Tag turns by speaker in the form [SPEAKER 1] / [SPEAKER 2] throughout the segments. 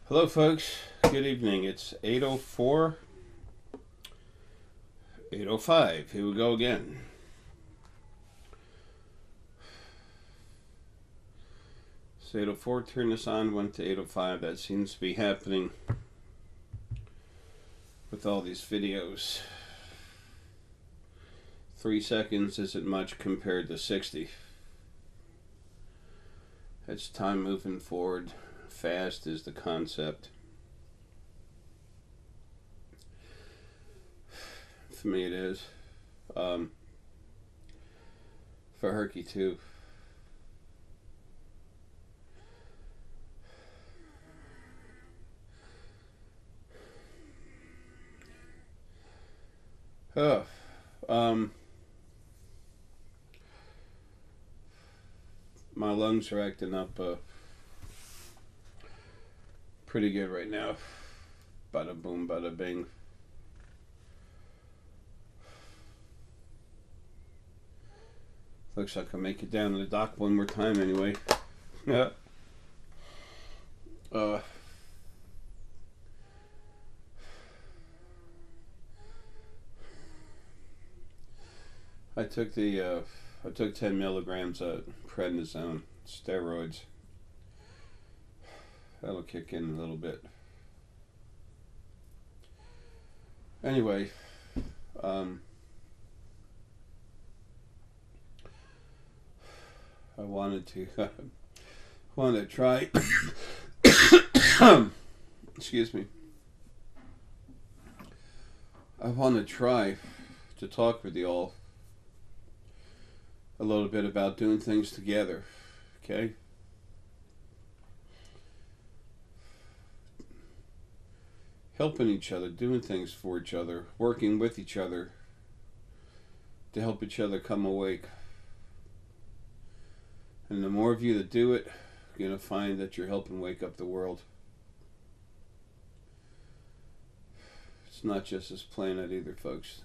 [SPEAKER 1] Hello folks, good evening. It's 8:04, 8:05. Here we go again. So 8:04, turn this on, went to 8:05. That seems to be happening with all these videos. 3 seconds isn't much compared to 60. It's time moving forward. Fast is the concept. For me it is. For Herky too. Oh, my lungs are acting up pretty good right now. Bada boom, bada bing. Looks like I'll make it down to the dock one more time anyway. Yeah. I took 10 milligrams of prednisone, steroids. That'll kick in a little bit. Anyway, I wanted to try. Excuse me. I want to try to talk with you all a little bit about doing things together, okay? Helping each other, doing things for each other, working with each other to help each other come awake. And the more of you that do it, you're going to find that you're helping wake up the world. It's not just this planet either, folks.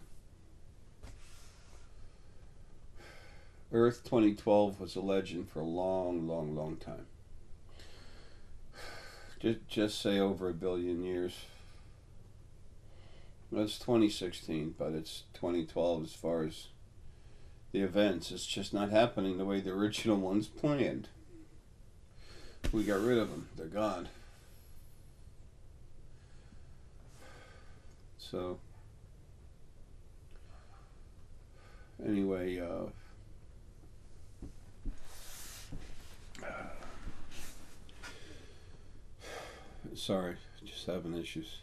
[SPEAKER 1] Earth 2012 was a legend for a long, long, long time. Just say over 1 billion years. That's 2016, but it's 2012 as far as the events. It's just not happening the way the original ones planned. We got rid of them. They're gone. So, anyway, sorry, just having issues.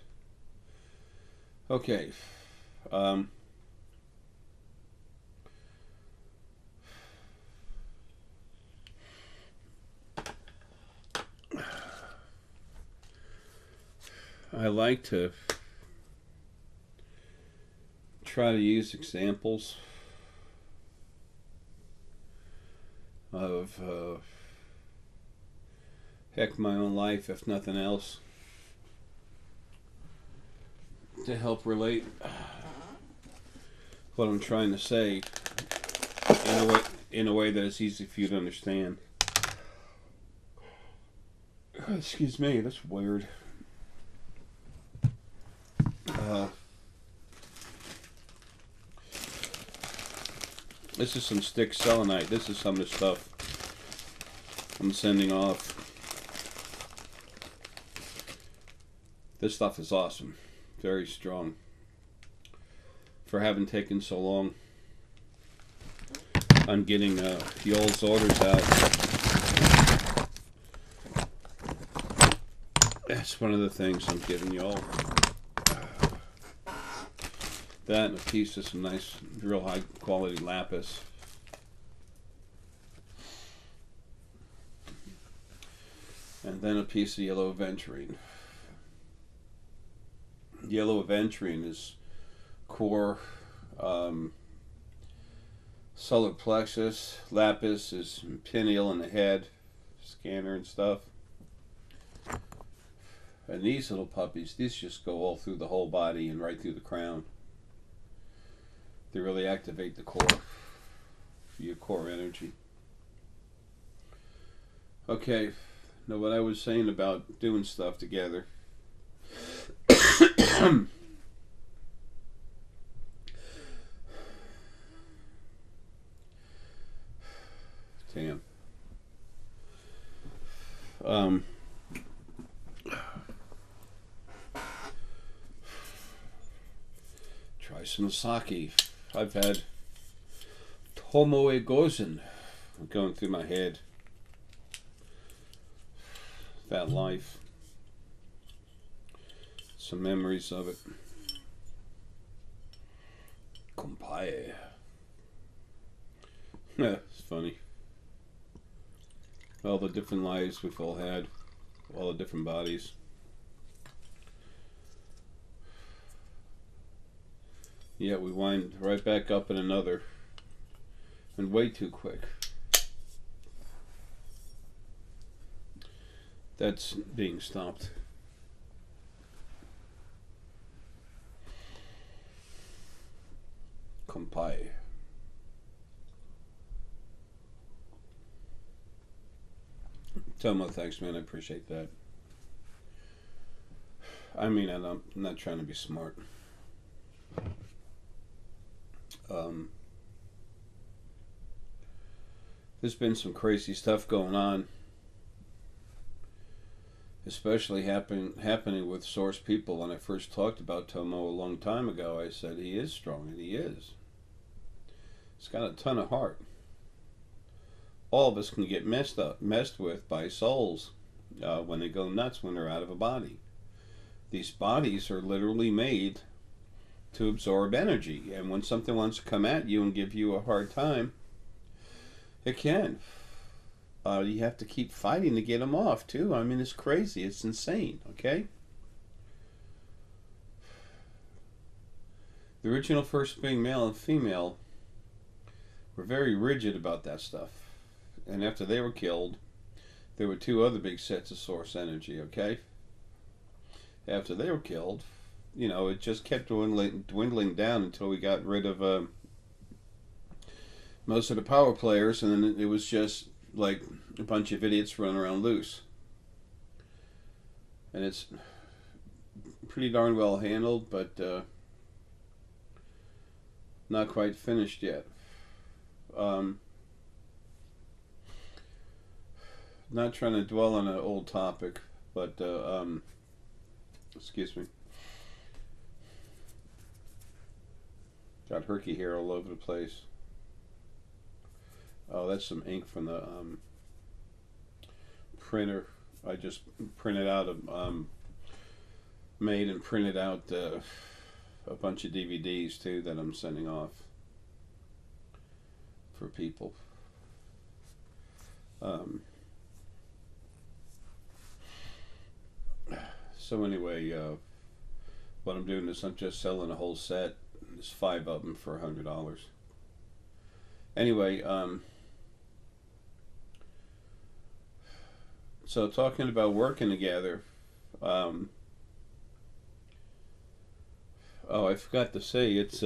[SPEAKER 1] Okay. I like to try to use examples of heck, my own life, if nothing else, to help relate what I'm trying to say in a way that is easy for you to understand. Excuse me, that's weird. This is some stick selenite. This is some of the stuff I'm sending off. This stuff is awesome. Very strong. For having taken so long on getting the old orders out. That's one of the things I'm giving y'all. That and a piece of some nice, real high quality lapis. And then a piece of yellow aventurine. Yellow aventurine is core, solar plexus. Lapis is pineal in the head, scanner and stuff. And these little puppies, these just go all through the whole body and right through the crown. They really activate the core, your core energy. Okay, Now, what I was saying about doing stuff together. Damn. Try some sake. I've had Tomoe Gozen going through my head. That life. Some memories of it. Kompai. It's funny. All the different lives we've all had. All the different bodies. Yet we wind right back up in another. And way too quick. That's being stopped. Kompai. Tomo, thanks, man. I appreciate that. I mean, I'm not trying to be smart. There's been some crazy stuff going on, especially happening with Source people. When I first talked about Tomo a long time ago, I said he is strong, and he is. He's got a ton of heart. All of us can get messed with by souls when they go nuts when they're out of a body. These bodies are literally made to absorb energy, and when something wants to come at you and give you a hard time, it can. You have to keep fighting to get them off too. I mean, it's crazy. It's insane. Okay. The original first being male and female were very rigid about that stuff. And after they were killed, there were two other big sets of source energy, okay? After they were killed, you know, it just kept dwindling down until we got rid of most of the power players, and then it was just like a bunch of idiots running around loose. And it's pretty darn well handled, but not quite finished yet. Not trying to dwell on an old topic, but excuse me. Got herky hair all over the place. Oh, that's some ink from the printer. I just printed out made and printed out a bunch of DVDs too that I'm sending off for people. So anyway, what I'm doing is I'm just selling a whole set. There's 5 of them for $100. Anyway, so talking about working together, oh, I forgot to say, it's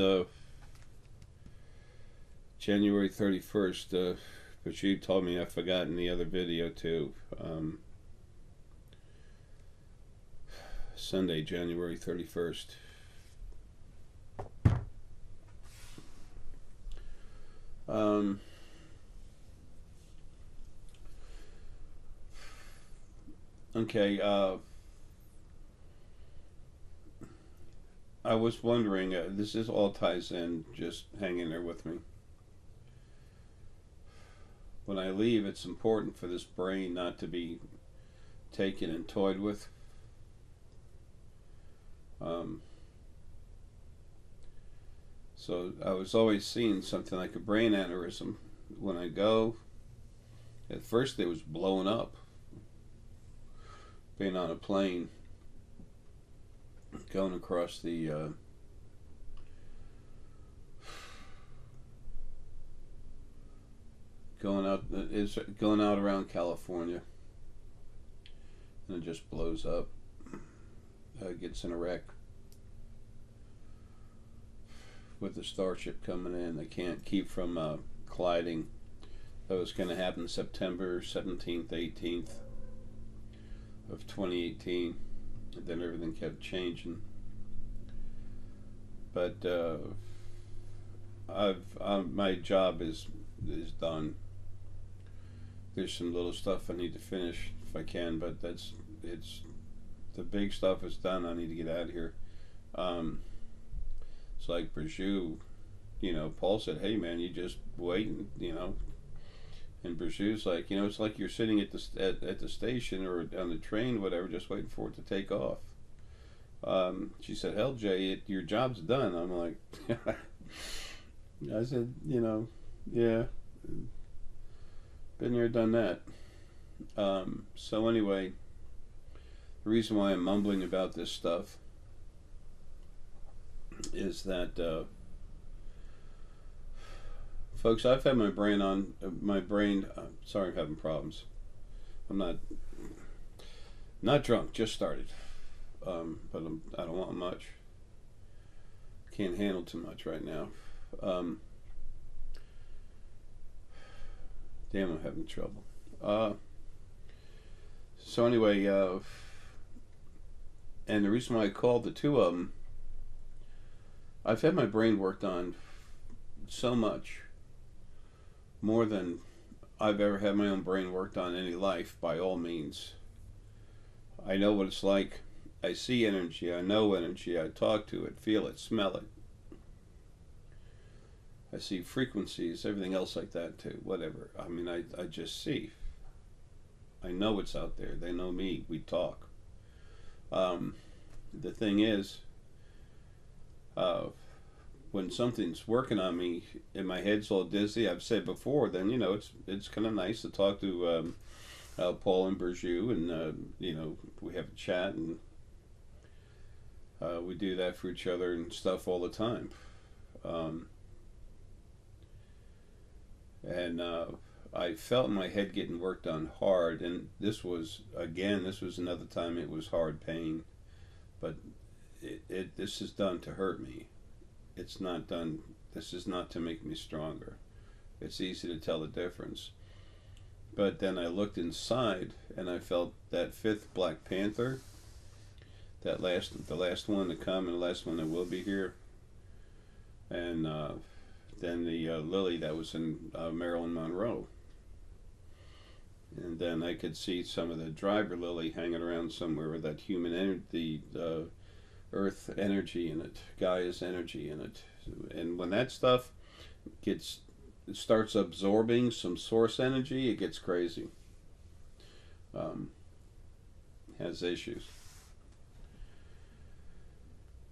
[SPEAKER 1] January 31st, but you told me I forgot in the other video too. Sunday, January 31st. Okay, I was wondering, this is all ties in, just hang in there with me. When I leave, it's important for this brain not to be taken and toyed with. So I was always seeing something like a brain aneurysm. When I go, at first it was blowing up. Being on a plane, going across the going out around California, and it just blows up. Gets in a wreck with the Starship coming in. They can't keep from colliding. That was going to happen September 17th, 18th. of 2018. And then everything kept changing. But my job is done. There's some little stuff I need to finish if I can, but it's the big stuff is done. I need to get out of here. It's like Berjou, Paul said, "Hey man, you just waiting, And Berjou's like, it's like you're sitting at the station or on the train, whatever, just waiting for it to take off." She said, "Hell, Jay, your job's done." I'm like, I said, yeah, been there, done that. So anyway, the reason why I'm mumbling about this stuff is that, folks, I've had my brain. Sorry, I'm having problems. I'm not drunk, just started. But I don't want much. Can't handle too much right now. Damn, I'm having trouble. So anyway, and the reason why I called the two of them, I've had my brain worked on so much, more than I've ever had my own brain worked on in any life, by all means. I know what it's like. I see energy, I know energy, I talk to it, feel it, smell it. I see frequencies, everything else like that too, whatever. I mean, I just see. I know it's out there. They know me. We talk. The thing is, when something's working on me and my head's all dizzy, I've said before, then it's kind of nice to talk to Paul and Berjou, and we have a chat, and we do that for each other and stuff all the time. And I felt my head getting worked on hard, and this was another time it was hard pain, but this is done to hurt me. It's not done. This is not to make me stronger. It's easy to tell the difference. But then I looked inside, and I felt that fifth Black Panther, the last one to come, and the last one that will be here, and then the lily that was in Marilyn Monroe. And then I could see some of the driver lily hanging around somewhere with that human energy, the earth energy in it, Gaia's energy in it. And when that stuff starts absorbing some source energy, it gets crazy. Has issues.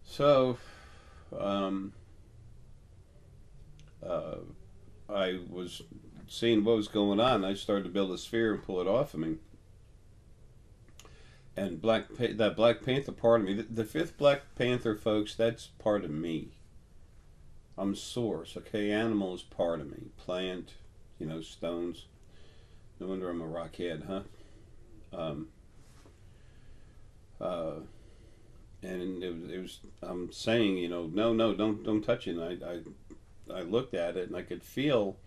[SPEAKER 1] So, I was seeing what was going on. I started to build a sphere and pull it off of me. And that Black Panther part of me, the fifth Black Panther, folks, that's part of me. I'm source, okay? Animal is part of me. Plant, stones. No wonder I'm a rockhead, huh? And it was I'm saying, no, don't touch it. And I looked at it, and I could feel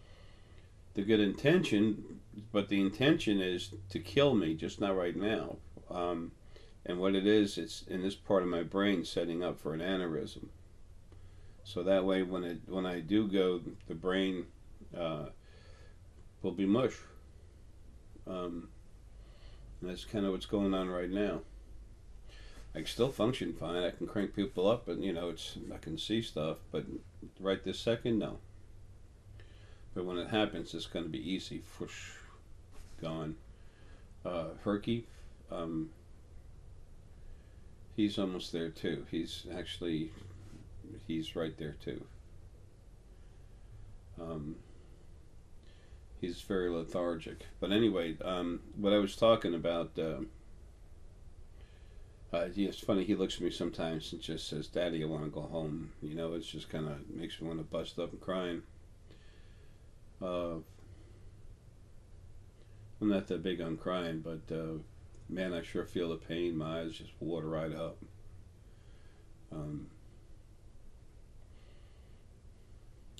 [SPEAKER 1] the good intention, but the intention is to kill me, just not right now. And what it is, it's in this part of my brain setting up for an aneurysm. So that way, when I do go, the brain will be mush. And that's kind of what's going on right now. I can still function fine. I can crank people up, and I can see stuff. But right this second, no. But when it happens, it's going to be easy. Whoosh, gone. Herky, he's almost there too. He's right there too. He's very lethargic. But anyway, what I was talking about. It's funny, he looks at me sometimes and just says, "Daddy, I want to go home." It's just kind of makes me want to bust up and crying. I'm not that big on crying, but man, I sure feel the pain. My eyes just water right up.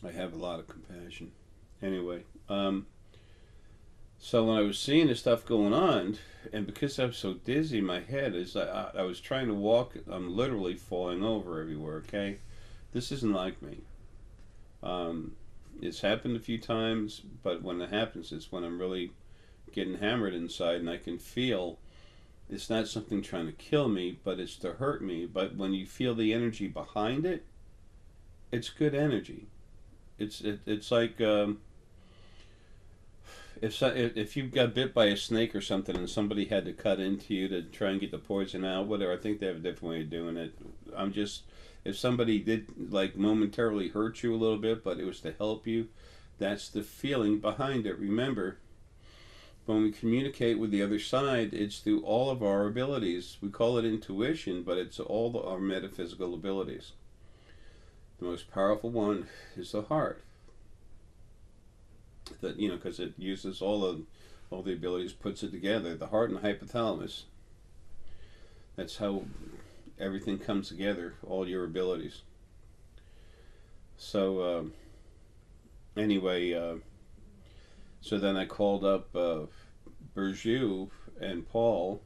[SPEAKER 1] I have a lot of compassion. Anyway, So when I was seeing this stuff going on, and because I was so dizzy, my head is I was trying to walk. I'm literally falling over everywhere. Okay, this isn't like me. Um, it's happened a few times, but when it happens, it's when I'm really getting hammered inside, and I can feel it's not something trying to kill me, but it's to hurt me. But when you feel the energy behind it, it's good energy. It's like if you got bit by a snake or something, and somebody had to cut into you to try and get the poison out, whatever. I think they have a different way of doing it. I'm just if somebody did like momentarily hurt you a little bit, but it was to help you, that's the feeling behind it. Remember, when we communicate with the other side, it's through all of our abilities. We call it intuition, but it's all our metaphysical abilities. The most powerful one is the heart. That because it uses all the abilities, puts it together. The heart and the hypothalamus. That's how everything comes together. All your abilities. So anyway, so then I called up Bergiu and Paul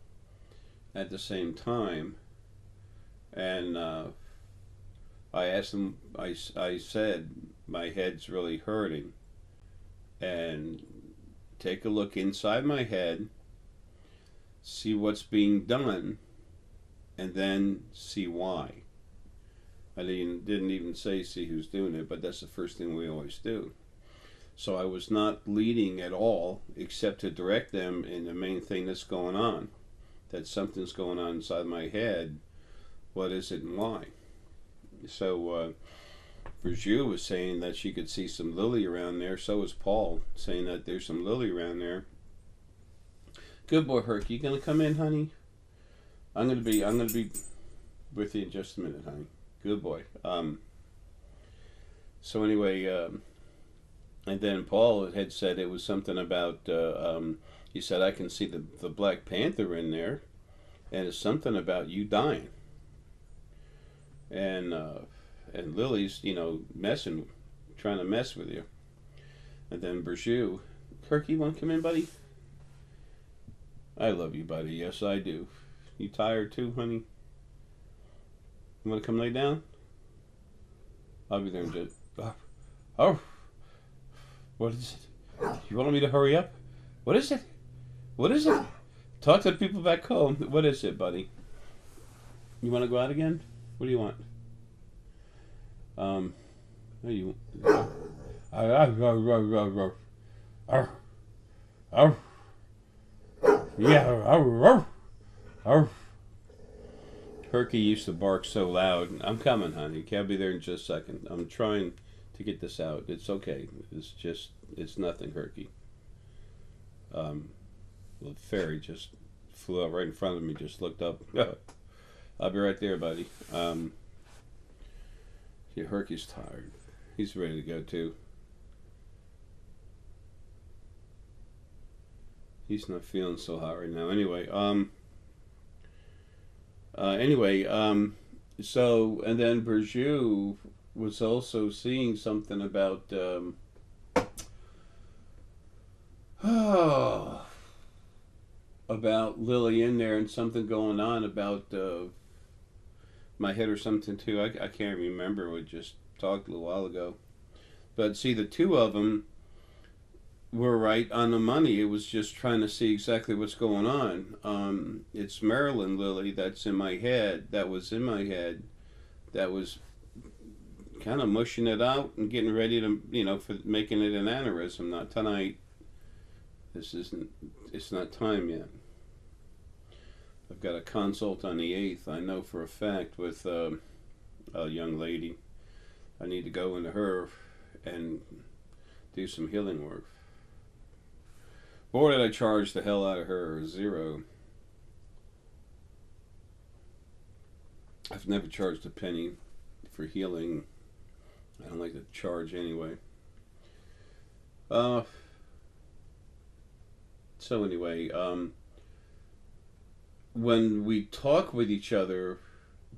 [SPEAKER 1] at the same time, and I asked them. I said my head's really hurting, and take a look inside my head, see what's being done, and then see why. I didn't even say see who's doing it, but that's the first thing we always do. So I was not leading at all, except to direct them in the main thing that's going on. That something's going on inside my head. What is it and why? So Virgil was saying that she could see some lily around there. So was Paul saying that there's some lily around there. Good boy, Herc. You gonna come in, honey? I'm gonna be with you in just a minute, honey. Good boy. So anyway, and then Paul had said it was something about. He said I can see the Black Panther in there, and it's something about you dying. And Lily's, trying to mess with you. And then Bergiu, Kirk, you want to come in, buddy? I love you, buddy. Yes, I do. You tired too, honey? You want to come lay down? I'll be there in just. Oh, what is it? You want me to hurry up? What is it? What is it? Talk to the people back home. What is it, buddy? You want to go out again? What do you want? You. Yeah. Herky used to bark so loud. I'm coming, honey. I'll be there in just a second. I'm trying to get this out. It's okay. It's nothing, Herky. The fairy just flew out right in front of me. Just looked up. I'll be right there, buddy. Yeah, Herky's tired. He's ready to go too. He's not feeling so hot right now. Anyway, so and then Bergiu was also seeing something about about Lily in there and something going on about my head or something too. I can't remember. We just talked a little while ago. But see, the two of them were right on the money. It was just trying to see exactly what's going on. It's Marilyn Lily that's in my head. That was in my head. That was kind of mushing it out and getting ready to, for making it an aneurysm. Not tonight. It's not time yet. I've got a consult on the 8th, I know for a fact, with a young lady. I need to go into her and do some healing work. Boy, did I charge the hell out of her, $0. I've never charged a penny for healing. I don't like to charge anyway. So anyway, when we talk with each other,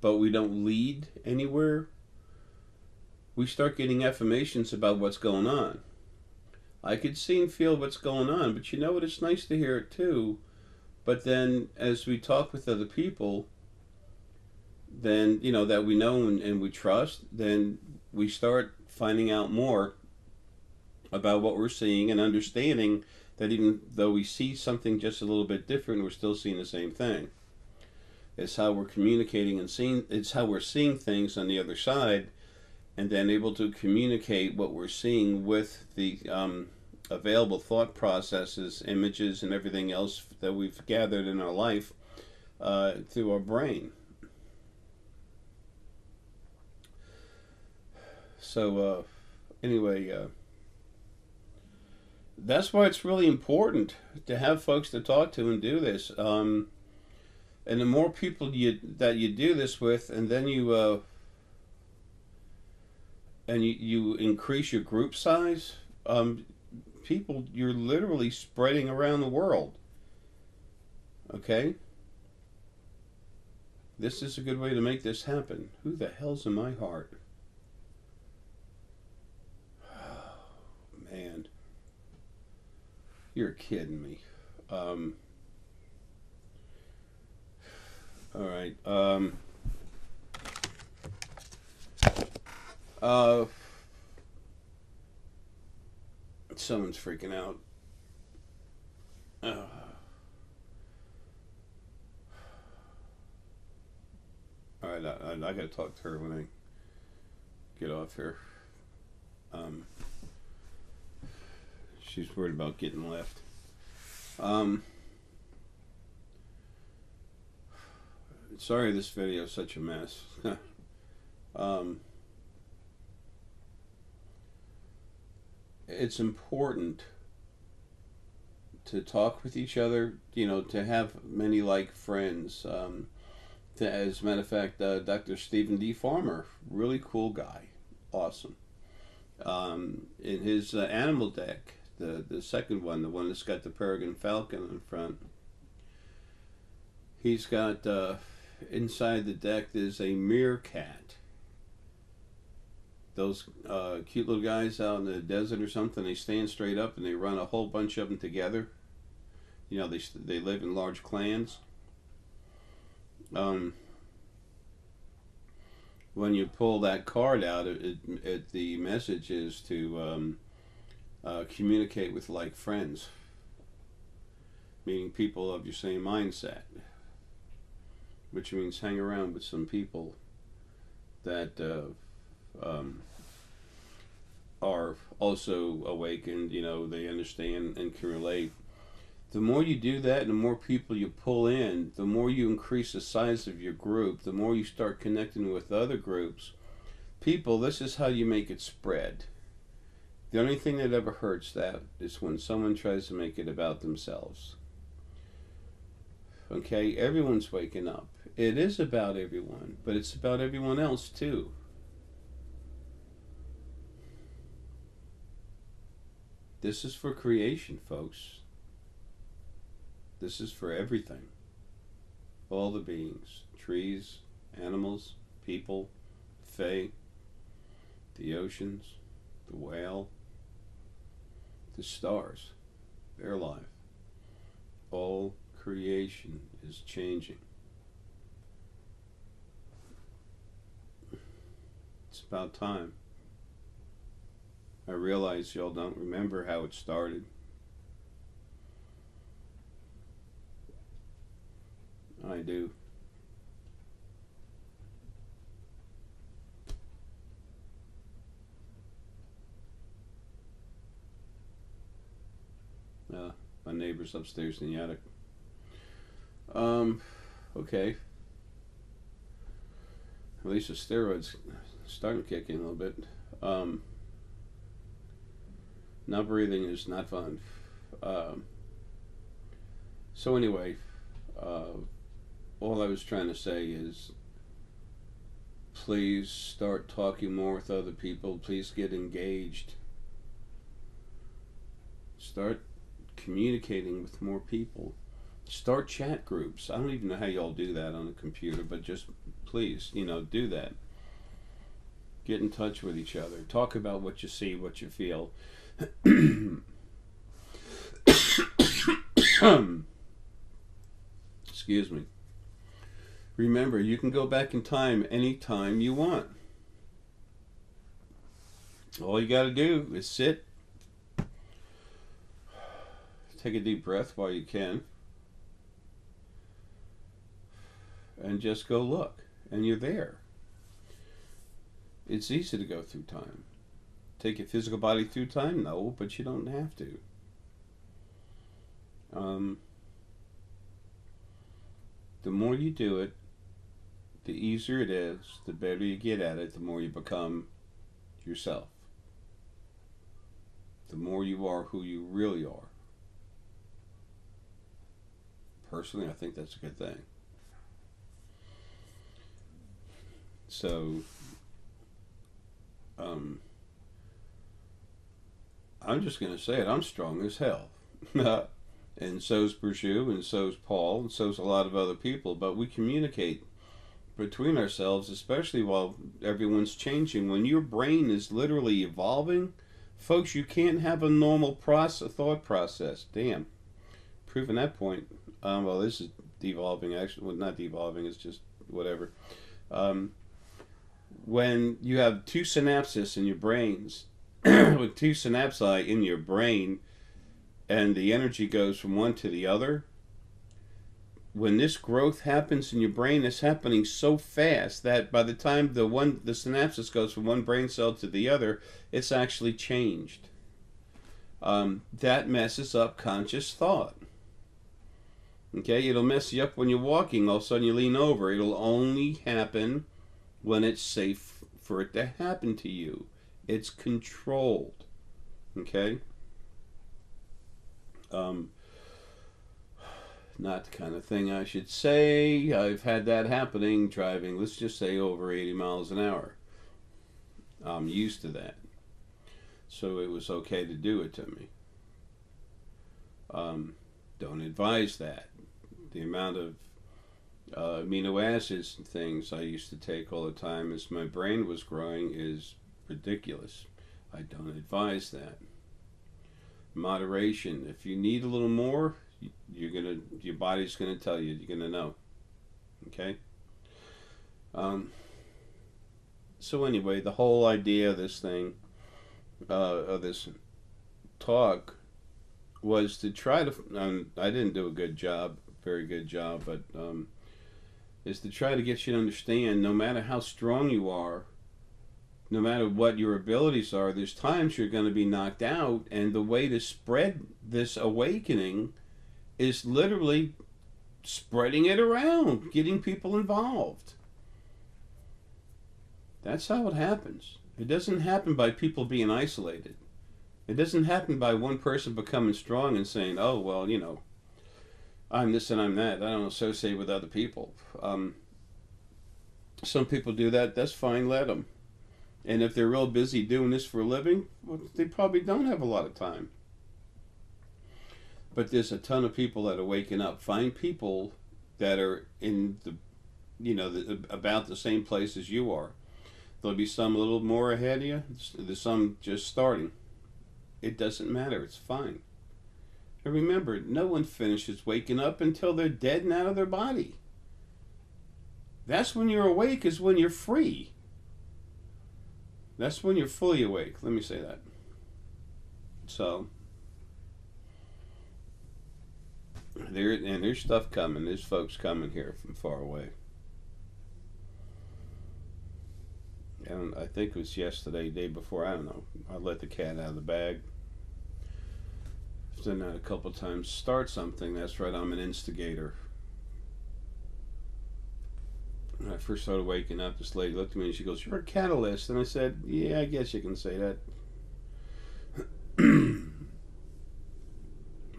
[SPEAKER 1] but we don't lead anywhere, we start getting affirmations about what's going on. I could see and feel what's going on, but you know what? It's nice to hear it too. But then, as we talk with other people, then that we know and we trust, then we start finding out more about what we're seeing and understanding that even though we see something just a little bit different, we're still seeing the same thing. It's how we're communicating and seeing. It's how we're seeing things on the other side, and then able to communicate what we're seeing with the available thought processes, images, and everything else that we've gathered in our life through our brain. So anyway, that's why it's really important to have folks to talk to and do this. And the more people that you do this with, and then you increase your group size, people, you're literally spreading around the world. Okay? This is a good way to make this happen. Who the hell's in my heart? Oh, man. You're kidding me. All right. Someone's freaking out. All right, I gotta talk to her when I get off here. She's worried about getting left. Sorry this video is such a mess. It's important to talk with each other, to have many like friends. As a matter of fact, Dr. Stephen D. Farmer, really cool guy, awesome. In his animal deck, the second one, the one that's got the peregrine falcon in front, he's got inside the deck there's a meerkat. Those cute little guys out in the desert or something, they stand straight up and they run a whole bunch of them together. They live in large clans. When you pull that card out, the message is to communicate with like friends, meaning people of your same mindset, which means hang around with some people that are also awakened, they understand and can relate. The more you do that, and the more people you pull in, the more you increase the size of your group, the more you start connecting with other groups. People, this is how you make it spread. The only thing that ever hurts that is when someone tries to make it about themselves. Okay, everyone's waking up. It is about everyone, but it's about everyone else too. This is for creation, folks. This is for everything. All the beings, trees, animals, people, fae, the oceans, the whale, the stars, they're alive. All creation is changing. It's about time. I realize y'all don't remember how it started. I do. My neighbor's upstairs in the attic. Okay. At least the steroids starting to kick in a little bit. Not breathing is not fun. So anyway, all I was trying to say is, please start talking more with other people. Please get engaged. Start communicating with more people. Start chat groups. I don't even know how y'all do that on a computer, but just please, do that. Get in touch with each other. Talk about what you see, what you feel. Excuse me. Remember, you can go back in time anytime you want. All you got to do is sit, take a deep breath while you can, and just go look. And you're there. It's easy to go through time. Take your physical body through time? No, but you don't have to. The more you do it, the easier it is, the better you get at it, the more you become yourself. The more you are who you really are. Personally, I think that's a good thing. So, I'm just going to say it, I'm strong as hell. And so's Burju, and so's Paul, and so's a lot of other people, but we communicate between ourselves, especially while everyone's changing. When your brain is literally evolving, folks, you can't have a normal thought process. Damn. Proving that point. Well, this is devolving, actually. Well, not devolving, it's just whatever. When you have two synapses in your brains, with two synapsi in your brain, and the energy goes from one to the other, when this growth happens in your brain, it's happening so fast that by the time the synapses goes from one brain cell to the other, it's actually changed. That messes up conscious thought. Okay, it'll mess you up when you're walking. All of a sudden you lean over. It'll only happen when it's safe for it to happen to you. It's controlled. Okay? Not the kind of thing I should say. I've had that happening driving, let's just say, over 80 miles an hour. I'm used to that. So it was okay to do it to me. Don't advise that. The amount of amino acids and things I used to take all the time as my brain was growing is ridiculous. I don't advise that. Moderation. If you need a little more, your body's gonna tell you. You're gonna know. Okay. So anyway, the whole idea of this thing, of this talk, was to try to. I didn't do a very good job, but is to try to get you to understand. No matter how strong you are, no matter what your abilities are, there's times you're going to be knocked out, and the way to spread this awakening is literally spreading it around, getting people involved. That's how it happens. It doesn't happen by people being isolated. It doesn't happen by one person becoming strong and saying, oh, well, you know, I'm this and I'm that. I don't associate with other people. Some people do that. That's fine. Let them. And if they're real busy doing this for a living, well, they probably don't have a lot of time. But there's a ton of people that are waking up. Find people that are in about the same place as you are. There'll be some a little more ahead of you. There's some just starting. It doesn't matter. It's fine. And remember, no one finishes waking up until they're dead and out of their body. That's when you're awake, is when you're free. That's when you're fully awake. Let me say that. So, there's stuff coming. There's folks coming here from far away. And I think it was yesterday, day before, I don't know. I let the cat out of the bag. I've done that a couple times. Start something, that's right, I'm an instigator. When I first started waking up, this lady looked at me and she goes, "You're a catalyst." And I said, "Yeah, I guess you can say that."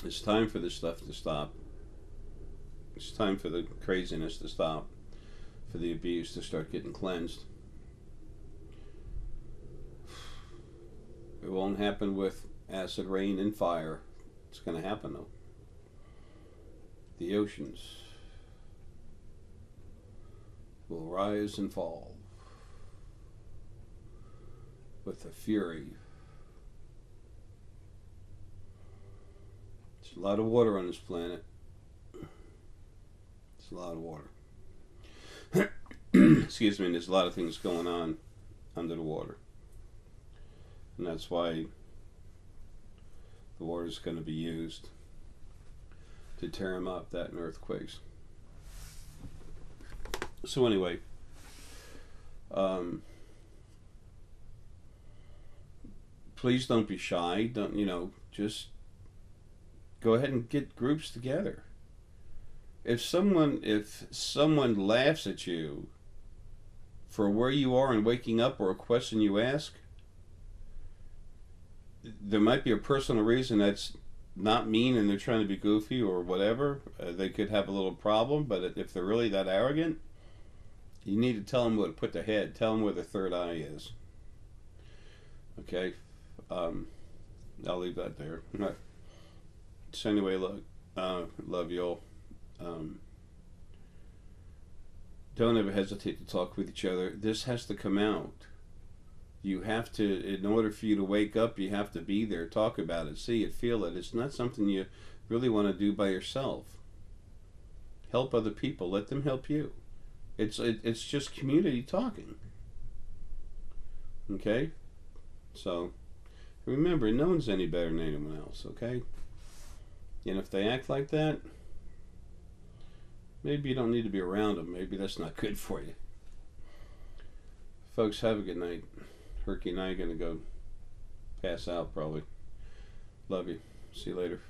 [SPEAKER 1] It's time for this stuff to stop. It's time for the craziness to stop. For the abuse to start getting cleansed. It won't happen with acid rain and fire. It's going to happen though. The oceans will rise and fall with the fury a lot of water on this planet. It's a lot of water. Excuse me, and there's a lot of things going on under the water. And that's why the water is going to be used to tear them up, that and earthquakes. So anyway, please don't be shy. Don't, just go ahead and get groups together. If someone laughs at you for where you are and waking up or a question you ask, there might be a personal reason that's not mean and they're trying to be goofy or whatever. They could have a little problem, but if they're really that arrogant, you need to tell them what to put their head. Tell them where the third eye is. Okay? I'll leave that there. So anyway, look, love you all. Don't ever hesitate to talk with each other. This has to come out. You have to, in order for you to wake up, you have to be there, talk about it, see it, feel it. It's not something you really want to do by yourself. Help other people. Let them help you. It's just community talking. Okay? So, remember, no one's any better than anyone else, okay? And if they act like that, maybe you don't need to be around them. Maybe that's not good for you. Folks, have a good night. Herky and I are going to go pass out probably. Love you. See you later.